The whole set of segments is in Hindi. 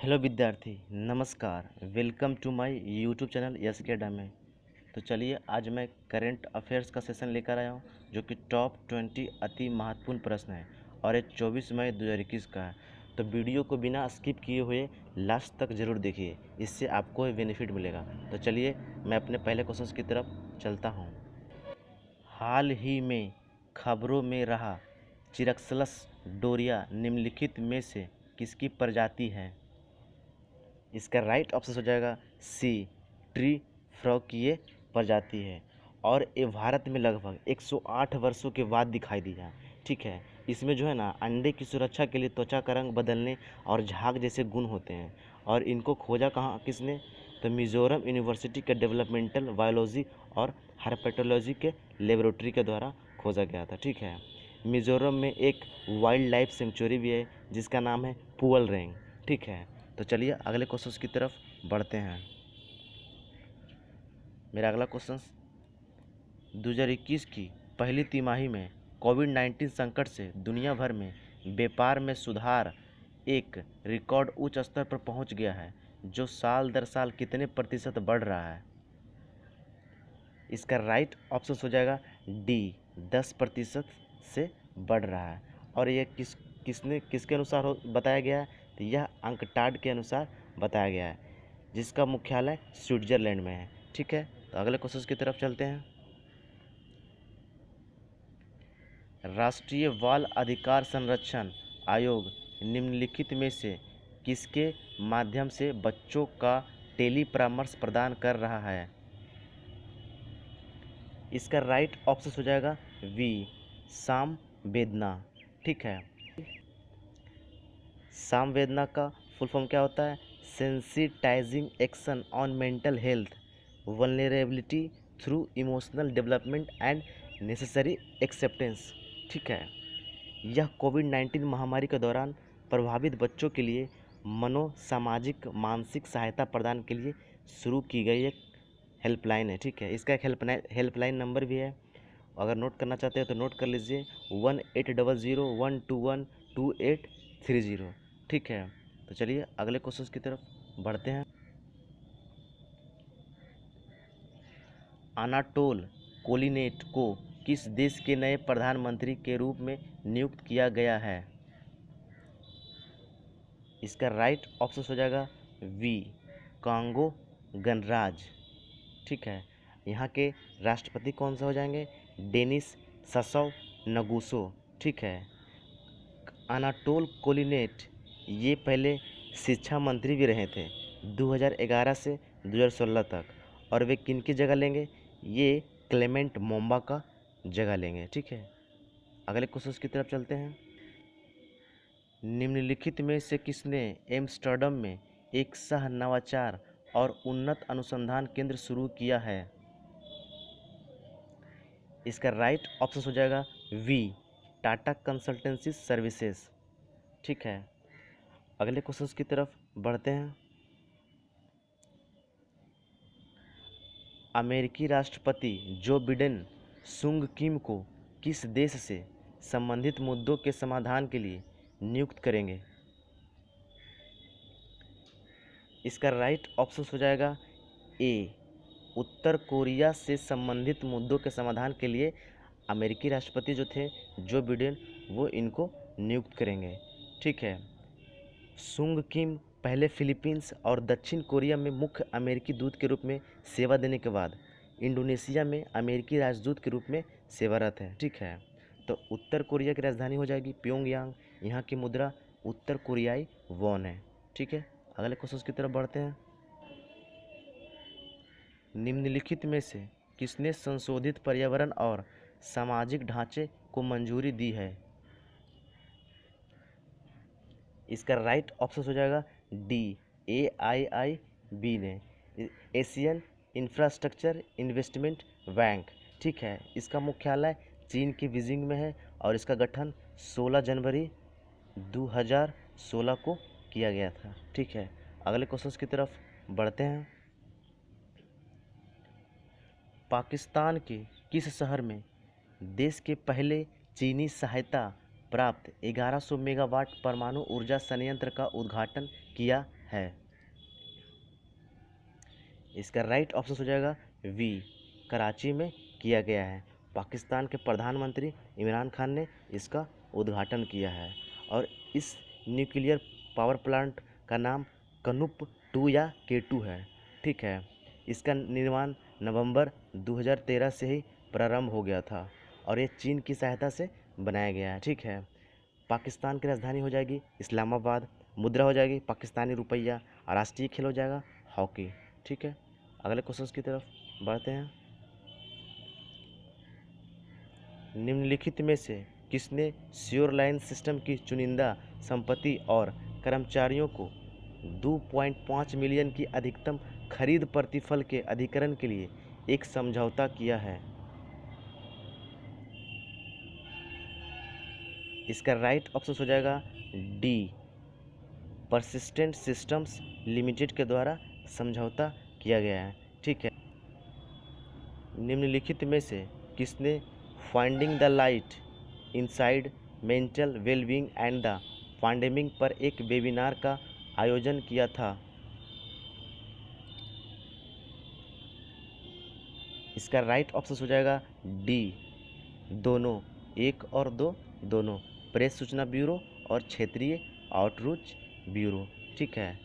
हेलो विद्यार्थी, नमस्कार। Welcome to my YouTube channel Yes Academy. तो चलिए आज मैं करंट अफेयर्स का सेशन लेकर आया हूँ जो कि टॉप 20 अति महत्वपूर्ण प्रश्न है और ये 24 मई 2021 का है। तो वीडियो को बिना स्किप किए हुए लास्ट तक ज़रूर देखिए, इससे आपको बेनिफिट मिलेगा। तो चलिए मैं अपने पहले क्वेश्चन की तरफ चलता हूँ। हाल ही में खबरों में रहा चिरक्सलस डोरिया निम्नलिखित में से किसकी प्रजाति है? इसका राइट ऑप्शन हो जाएगा सी, ट्री फ्रॉग की ये प्रजाति है और ये भारत में लगभग 108 वर्षों के बाद दिखाई दी है। ठीक है, इसमें जो है ना अंडे की सुरक्षा के लिए त्वचा का रंग बदलने और झाग जैसे गुण होते हैं। और इनको खोजा कहाँ किसने? तो मिजोरम यूनिवर्सिटी के डेवलपमेंटल बायोलॉजी और हर्पेटोलॉजी के लेबोरेटरी के द्वारा खोजा गया था। ठीक है, मिजोरम में एक वाइल्ड लाइफ सेंचुरी भी है जिसका नाम है पुअल रेंग। ठीक है, तो चलिए अगले क्वेश्चन की तरफ बढ़ते हैं। मेरा अगला क्वेश्चन 2021 की पहली तिमाही में कोविड-19 संकट से दुनिया भर में व्यापार में सुधार एक रिकॉर्ड उच्च स्तर पर पहुंच गया है जो साल दर साल कितने प्रतिशत बढ़ रहा है? इसका राइट ऑप्शन हो जाएगा डी, 10% से बढ़ रहा है। और ये किसके अनुसार बताया गया है? तो यह अंकटाड के अनुसार बताया गया है जिसका मुख्यालय स्विट्जरलैंड में है। ठीक है, तो अगले क्वेश्चन की तरफ चलते हैं। राष्ट्रीय बाल अधिकार संरक्षण आयोग निम्नलिखित में से किसके माध्यम से बच्चों का टेली परामर्श प्रदान कर रहा है? इसका राइट ऑप्शन हो जाएगा वी, सामवेदना। ठीक है, सामवेदना का फुल फॉर्म क्या होता है? Sensitising action on mental health vulnerability through emotional development and necessary acceptance. ठीक है, यह कोविड-19 महामारी के दौरान प्रभावित बच्चों के लिए मनोसामाजिक मानसिक सहायता प्रदान के लिए शुरू की गई एक हेल्पलाइन है। ठीक है, इसका एक हेल्पलाइन नंबर भी है, अगर नोट करना चाहते हैं तो नोट कर लीजिए 1800-121-2830। ठीक है, तो चलिए अगले क्वेश्चन की तरफ बढ़ते हैं। अनाटोल कोलिनेट को किस देश के नए प्रधानमंत्री के रूप में नियुक्त किया गया है? इसका राइट ऑप्शन हो जाएगा वी, कांगो गणराज। ठीक है, यहाँ के राष्ट्रपति कौन सा हो जाएंगे? डेनिस ससौ नगुसो। ठीक है, अनाटोल कोलिनेट ये पहले शिक्षा मंत्री भी रहे थे 2011 से 2016 तक। और वे किन की जगह लेंगे? ये क्लेमेंट मोम्बा का जगह लेंगे। ठीक है, अगले क्वेश्चन की तरफ चलते हैं। निम्नलिखित में से किसने एम्स्टर्डम में एक सह नवाचार और उन्नत अनुसंधान केंद्र शुरू किया है? इसका राइट ऑप्शन हो जाएगा वी, टाटा कंसल्टेंसी सर्विसेज। ठीक है, अगले क्वेश्चन की तरफ बढ़ते हैं। अमेरिकी राष्ट्रपति जो बिडेन सुंग किम को किस देश से संबंधित मुद्दों के समाधान के लिए नियुक्त करेंगे? इसका राइट ऑप्शन हो जाएगा ए, उत्तर कोरिया से संबंधित मुद्दों के समाधान के लिए अमेरिकी राष्ट्रपति जो थे जो बिडेन वो इनको नियुक्त करेंगे। ठीक है, सुंग किम पहले फिलीपींस और दक्षिण कोरिया में मुख्य अमेरिकी दूत के रूप में सेवा देने के बाद इंडोनेशिया में अमेरिकी राजदूत के रूप में सेवारत है। ठीक है, तो उत्तर कोरिया की राजधानी हो जाएगी प्योंगयांग। यहाँ की मुद्रा उत्तर कोरियाई वॉन है। ठीक है, अगले क्वेश्चन की तरफ बढ़ते हैं। निम्नलिखित में से किसने संशोधित पर्यावरण और सामाजिक ढांचे को मंजूरी दी है? इसका राइट ऑप्शन हो जाएगा डी, AIIB ने, एशियन इंफ्रास्ट्रक्चर इन्वेस्टमेंट बैंक। ठीक है, इसका मुख्यालय चीन की बीजिंग में है और इसका गठन 16 जनवरी 2016 को किया गया था। ठीक है, अगले क्वेश्चन की तरफ बढ़ते हैं। पाकिस्तान के किस शहर में देश के पहले चीनी सहायता प्राप्त 1100 मेगावाट परमाणु ऊर्जा संयंत्र का उद्घाटन किया है? इसका राइट ऑप्शन हो जाएगा वी, कराची में किया गया है। पाकिस्तान के प्रधानमंत्री इमरान खान ने इसका उद्घाटन किया है। और इस न्यूक्लियर पावर प्लांट का नाम कनुप 2 या K2 है। ठीक है, इसका निर्माण नवंबर 2013 से ही प्रारंभ हो गया था और ये चीन की सहायता से बनाया गया है। ठीक है, पाकिस्तान की राजधानी हो जाएगी इस्लामाबाद, मुद्रा हो जाएगी पाकिस्तानी रुपया और राष्ट्रीय खेल हो जाएगा हॉकी। ठीक है, अगले क्वेश्चन की तरफ बढ़ते हैं। निम्नलिखित में से किसने श्योर लाइन सिस्टम की चुनिंदा संपत्ति और कर्मचारियों को 2.5 मिलियन की अधिकतम खरीद प्रतिफल के अधिग्रहण के लिए एक समझौता किया है? इसका राइट ऑप्शन हो जाएगा डी, परसिस्टेंट सिस्टम्स लिमिटेड के द्वारा समझौता किया गया है। ठीक है, निम्नलिखित में से किसने finding the light inside mental wellbeing and the pandemic पर एक वेबिनार का आयोजन किया था? इसका राइट ऑप्शन हो जाएगा डी, दोनों, 1 और 2 दोनों, प्रेस सूचना ब्यूरो और क्षेत्रीय आउटरीच ब्यूरो। ठीक है,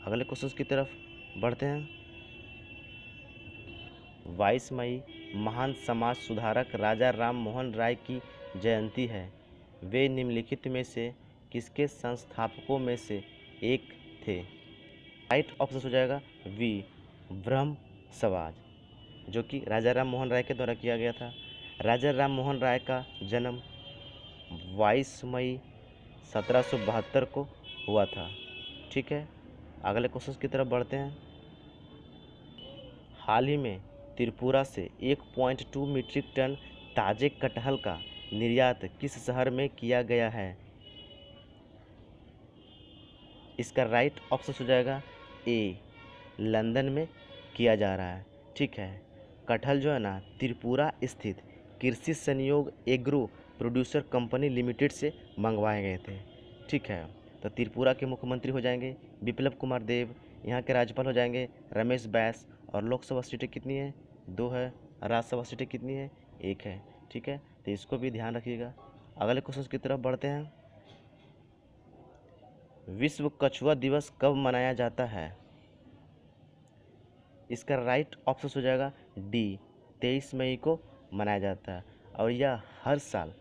अगले क्वेश्चन की तरफ बढ़ते हैं। 22 मई महान समाज सुधारक राजा राम मोहन राय की जयंती है। वे निम्नलिखित में से किसके संस्थापकों में से एक थे? राइट ऑप्शन हो जाएगा वी, ब्रह्म समाज, जो कि राजा राम मोहन राय के द्वारा किया गया था। राजा राम मोहन राय का जन्म 22 मई 1772 को हुआ था। ठीक है, अगले क्वेश्चन की तरफ बढ़ते हैं। हाल ही में त्रिपुरा से 1.2 मीट्रिक टन ताजे कटहल का निर्यात किस शहर में किया गया है? इसका राइट ऑप्शन हो जाएगा ए, लंदन में किया जा रहा है। ठीक है, कटहल जो है ना त्रिपुरा स्थित कृषि संयोग एग्रो प्रोड्यूसर कंपनी लिमिटेड से मंगवाए गए थे। ठीक है, तो त्रिपुरा के मुख्यमंत्री हो जाएंगे बिप्लब कुमार देव, यहाँ के राज्यपाल हो जाएंगे रमेश बैस, और लोकसभा सीटें कितनी है? 2 है। राज्यसभा सीटें कितनी है? 1 है। ठीक है, तो इसको भी ध्यान रखिएगा। अगले क्वेश्चन की तरफ बढ़ते हैं। विश्व कछुआ दिवस कब मनाया जाता है? इसका राइट ऑप्शन हो जाएगा डी, 23 मई को मनाया जाता है और यह हर साल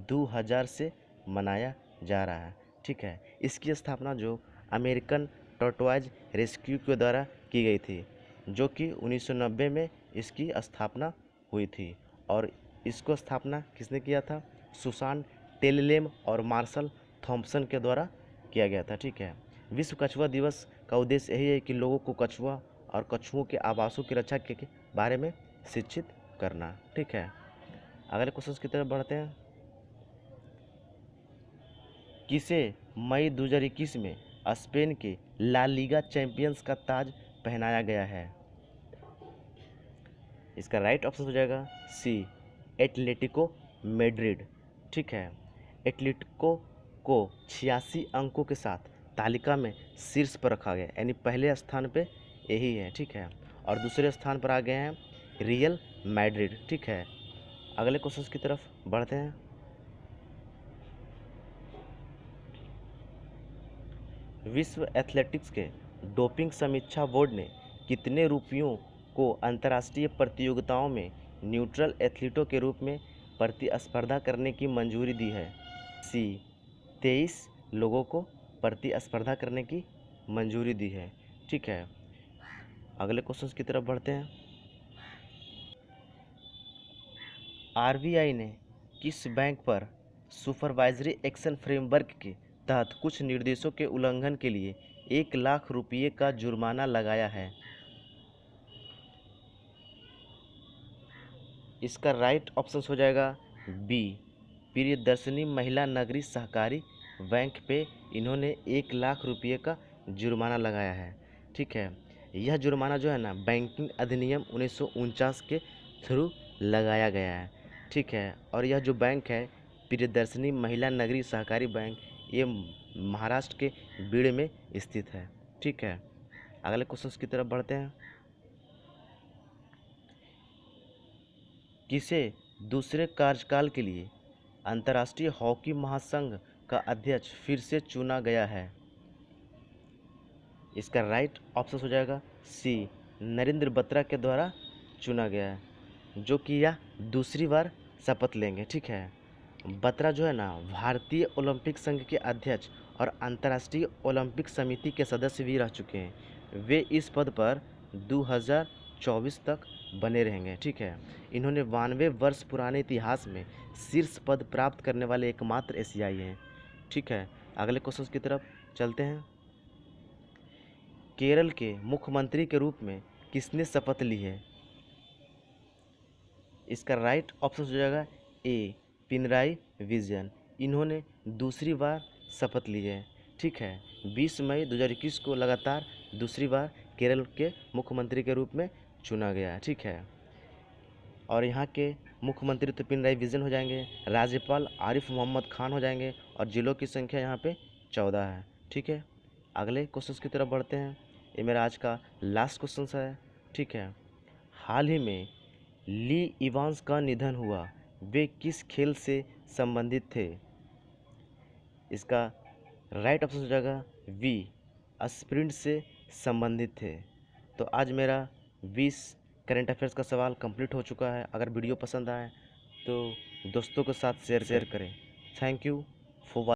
2000 से मनाया जा रहा है। ठीक है, इसकी स्थापना जो अमेरिकन टॉर्टोइज रेस्क्यू के द्वारा की गई थी, जो कि 1990 में इसकी स्थापना हुई थी। और इसको स्थापना किसने किया था? सुसान टेललेम और मार्शल थॉम्पसन के द्वारा किया गया था। ठीक है, विश्व कछुआ दिवस का उद्देश्य यही है कि लोगों को कछुआ और कछुओं के आवासों की रक्षा के बारे में शिक्षित करना। ठीक है, अगले क्वेश्चन की तरफ बढ़ते हैं। किसे मई 2021 में स्पेन के ला लीगा चैंपियंस का ताज पहनाया गया है? इसका राइट ऑप्शन हो जाएगा सी, एटलेटिको मैड्रिड। ठीक है, एटलेटिको को 86 अंकों के साथ तालिका में शीर्ष पर रखा गया, यानी पहले स्थान पे यही है। ठीक है, और दूसरे स्थान पर आ गए हैं रियल मैड्रिड। ठीक है, अगले क्वेश्चन की तरफ बढ़ते हैं। विश्व एथलेटिक्स के डोपिंग समीक्षा बोर्ड ने कितने रुपयों को अंतर्राष्ट्रीय प्रतियोगिताओं में न्यूट्रल एथलीटों के रूप में प्रतिस्पर्धा करने की मंजूरी दी है? सी, 23 लोगों को प्रतिस्पर्धा करने की मंजूरी दी है। ठीक है, अगले क्वेश्चन की तरफ बढ़ते हैं। आरबीआई ने किस बैंक पर सुपरवाइजरी एक्शन फ्रेमवर्क के तहत कुछ निर्देशों के उल्लंघन के लिए 1 लाख रुपये का जुर्माना लगाया है? इसका राइट ऑप्शन हो जाएगा बी, प्रियदर्शनी महिला नगरीय सहकारी बैंक पे इन्होंने 1 लाख रुपये का जुर्माना लगाया है। ठीक है, यह जुर्माना जो है ना बैंकिंग अधिनियम 1949 के थ्रू लगाया गया है। ठीक है, और यह जो बैंक है प्रियदर्शनी महिला नगरीय सहकारी बैंक, ये महाराष्ट्र के बीड़ में स्थित है। ठीक है, अगले क्वेश्चन की तरफ बढ़ते हैं। किसे दूसरे कार्यकाल के लिए अंतर्राष्ट्रीय हॉकी महासंघ का अध्यक्ष फिर से चुना गया है? इसका राइट ऑप्शन हो जाएगा सी, नरेंद्र बत्रा के द्वारा चुना गया है, जो कि यह दूसरी बार शपथ लेंगे। ठीक है, बत्रा जो है ना, भारतीय ओलंपिक संघ के अध्यक्ष और अंतर्राष्ट्रीय ओलंपिक समिति के सदस्य भी रह चुके हैं। वे इस पद पर 2024 तक बने रहेंगे। ठीक है, इन्होंने 92 वर्ष पुराने इतिहास में शीर्ष पद प्राप्त करने वाले एकमात्र एशियाई हैं। ठीक है, अगले क्वेश्चन की तरफ चलते हैं। केरल के मुख्यमंत्री के रूप में किसने शपथ ली है? इसका राइट ऑप्शन हो जाएगा ए, पिनराई विजयन। इन्होंने दूसरी बार शपथ ली है। ठीक है, 20 मई 2021 को लगातार दूसरी बार केरल के मुख्यमंत्री के रूप में चुना गया। ठीक है, और यहाँ के मुख्यमंत्री तो पिनराई विजयन हो जाएंगे, राज्यपाल आरिफ मोहम्मद खान हो जाएंगे, और जिलों की संख्या यहाँ पे 14 है। ठीक है, अगले क्वेश्चन की तरफ बढ़ते हैं। ये मेरा आज का लास्ट क्वेश्चन है। ठीक है, हाल ही में ली इवांस का निधन हुआ, वे किस खेल से संबंधित थे? इसका राइट ऑप्शन हो जाएगा वी, स्प्रिंट से संबंधित थे। तो आज मेरा 20 करंट अफेयर्स का सवाल कंप्लीट हो चुका है। अगर वीडियो पसंद आए तो दोस्तों के साथ शेयर करें। Thank you for